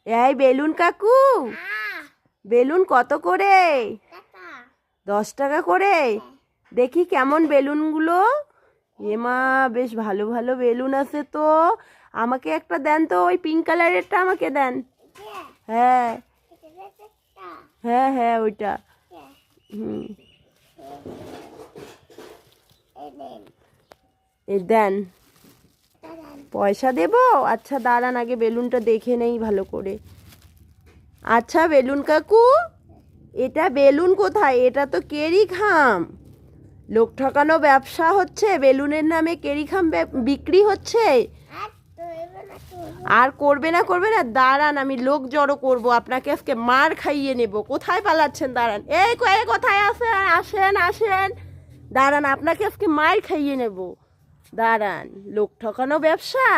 এই বেলুন কাকু, বেলুন কত করে? 10 টাকা করে। দেখি কেমন বেলুনগুলো। এমা, বেশ ভালো ভালো বেলুন আছে তো। আমাকে একটা দেন তো, ওই পিঙ্ক কালারেরটা আমাকে দেন। হ্যাঁ হ্যাঁ হ্যাঁ, ওইটা। হুম, এই দেন। পয়সা দেবো? আচ্ছা দাঁড়ান, আগে বেলুনটা দেখে নেই ভালো করে। আচ্ছা বেলুন কাকু, এটা বেলুন কোথায়? এটা তো কেরিখাম। লোক ঠকানো ব্যবসা হচ্ছে, বেলুনের নামে কেরিখাম বিক্রি হচ্ছে। আর করবে না করবে না, দাঁড়ান আমি লোক জড়ো করব, আপনাকে আজকে মার খাইয়ে নেব। কোথায় পালাচ্ছেন? দাঁড়ান, এই কোথায় আসেন? আসেন আসেন, দাঁড়ান আপনাকে আজকে মার খাইয়ে নেব। দাঁড়ান, লোক ঠকানো ব্যবসা।